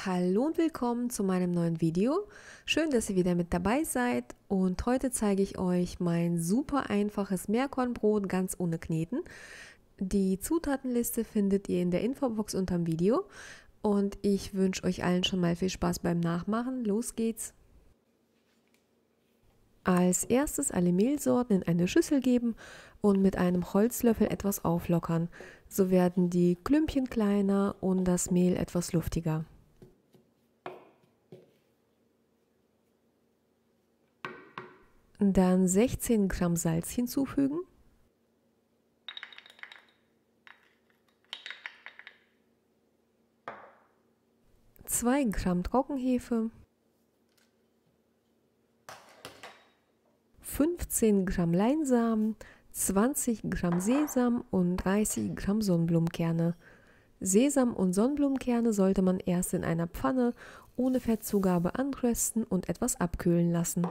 Hallo und willkommen zu meinem neuen Video. Schön, dass ihr wieder mit dabei seid und heute zeige ich euch mein super einfaches Meerkornbrot ganz ohne Kneten. Die Zutatenliste findet ihr in der Infobox unterm Video und ich wünsche euch allen schon mal viel Spaß beim Nachmachen. Los geht's! Als erstes alle Mehlsorten in eine Schüssel geben und mit einem Holzlöffel etwas auflockern. So werden die Klümpchen kleiner und das Mehl etwas luftiger. Dann 16 Gramm Salz hinzufügen. Zwei Gramm Trockenhefe. 15 Gramm Leinsamen, 20 Gramm Sesam und 30 Gramm Sonnenblumenkerne. Sesam und Sonnenblumenkerne sollte man erst in einer Pfanne ohne Fettzugabe anrösten und etwas abkühlen lassen.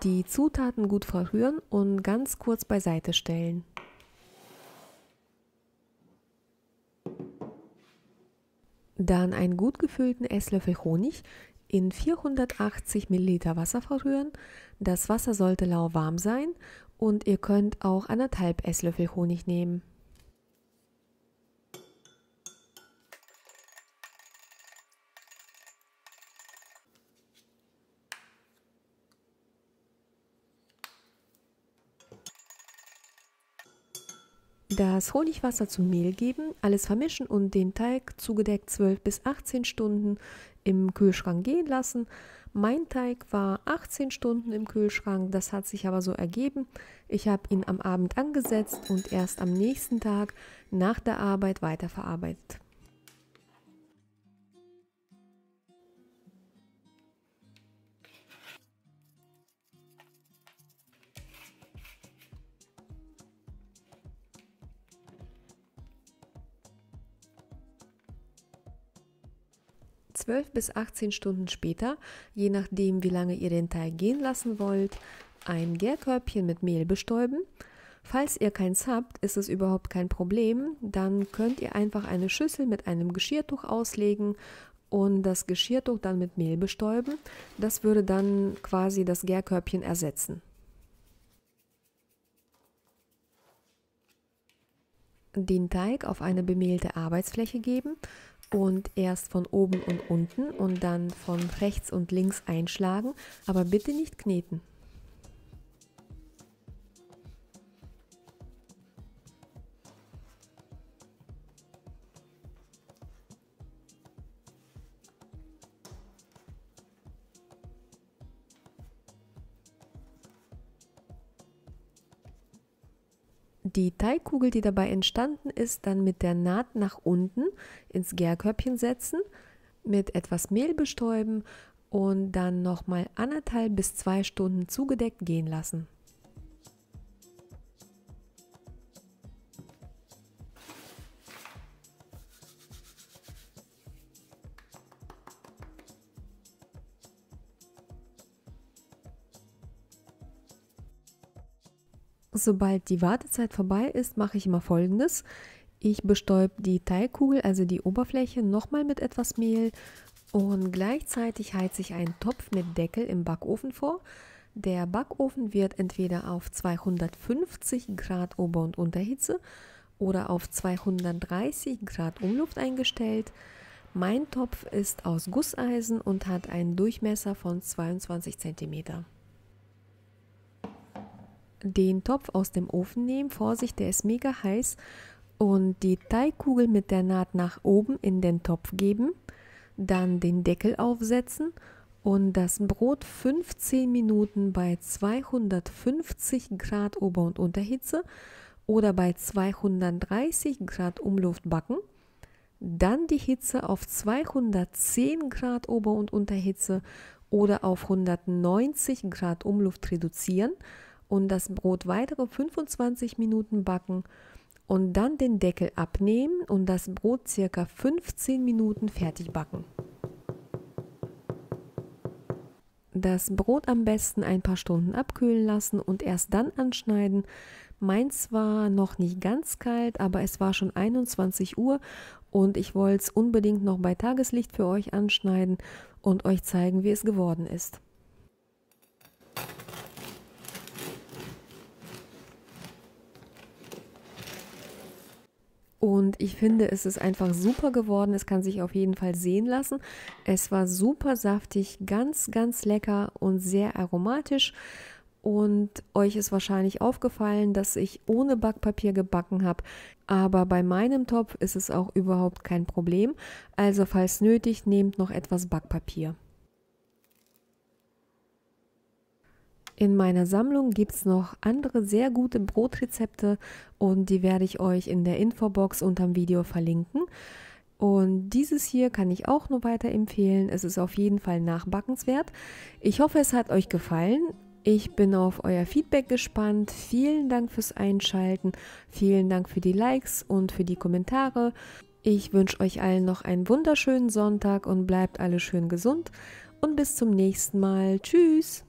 Die Zutaten gut verrühren und ganz kurz beiseite stellen. Dann einen gut gefüllten Esslöffel Honig in 480 Milliliter Wasser verrühren. Das Wasser sollte lauwarm sein und ihr könnt auch 1,5 Esslöffel Honig nehmen. Das Honigwasser zum Mehl geben, alles vermischen und den Teig zugedeckt 12 bis 18 Stunden im Kühlschrank gehen lassen. Mein Teig war 18 Stunden im Kühlschrank, das hat sich aber so ergeben. Ich habe ihn am Abend angesetzt und erst am nächsten Tag nach der Arbeit weiterverarbeitet. Bis 18 Stunden später, je nachdem wie lange ihr den Teig gehen lassen wollt, ein Gärkörbchen mit Mehl bestäuben. Falls ihr keins habt, ist es überhaupt kein Problem, dann könnt ihr einfach eine Schüssel mit einem Geschirrtuch auslegen und das Geschirrtuch dann mit Mehl bestäuben. Das würde dann quasi das Gärkörbchen ersetzen. Den Teig auf eine bemehlte Arbeitsfläche geben und erst von oben und unten und dann von rechts und links einschlagen, aber bitte nicht kneten. Die Teigkugel, die dabei entstanden ist, dann mit der Naht nach unten ins Gärkörbchen setzen, mit etwas Mehl bestäuben und dann nochmal 1,5 bis 2 Stunden zugedeckt gehen lassen. Sobald die Wartezeit vorbei ist, mache ich immer Folgendes. Ich bestäube die Teigkugel, also die Oberfläche, nochmal mit etwas Mehl und gleichzeitig heize ich einen Topf mit Deckel im Backofen vor. Der Backofen wird entweder auf 250 Grad Ober- und Unterhitze oder auf 230 Grad Umluft eingestellt. Mein Topf ist aus Gusseisen und hat einen Durchmesser von 22 cm. Den Topf aus dem Ofen nehmen, Vorsicht, der ist mega heiß, und die Teigkugel mit der Naht nach oben in den Topf geben, dann den Deckel aufsetzen und das Brot 15 Minuten bei 250 Grad Ober- und Unterhitze oder bei 230 Grad Umluft backen, dann die Hitze auf 210 Grad Ober- und Unterhitze oder auf 190 Grad Umluft reduzieren und das Brot weitere 25 Minuten backen und dann den Deckel abnehmen und das Brot ca. 15 Minuten fertig backen. Das Brot am besten ein paar Stunden abkühlen lassen und erst dann anschneiden. Meins war noch nicht ganz kalt, aber es war schon 21 Uhr und ich wollte es unbedingt noch bei Tageslicht für euch anschneiden und euch zeigen, wie es geworden ist. Und ich finde, es ist einfach super geworden. Es kann sich auf jeden Fall sehen lassen. Es war super saftig, ganz, ganz lecker und sehr aromatisch. Und euch ist wahrscheinlich aufgefallen, dass ich ohne Backpapier gebacken habe. Aber bei meinem Topf ist es auch überhaupt kein Problem. Also falls nötig, nehmt noch etwas Backpapier. In meiner Sammlung gibt es noch andere sehr gute Brotrezepte und die werde ich euch in der Infobox unterm Video verlinken. Und dieses hier kann ich auch nur weiterempfehlen. Es ist auf jeden Fall nachbackenswert. Ich hoffe, es hat euch gefallen. Ich bin auf euer Feedback gespannt. Vielen Dank fürs Einschalten. Vielen Dank für die Likes und für die Kommentare. Ich wünsche euch allen noch einen wunderschönen Sonntag und bleibt alle schön gesund. Und bis zum nächsten Mal. Tschüss!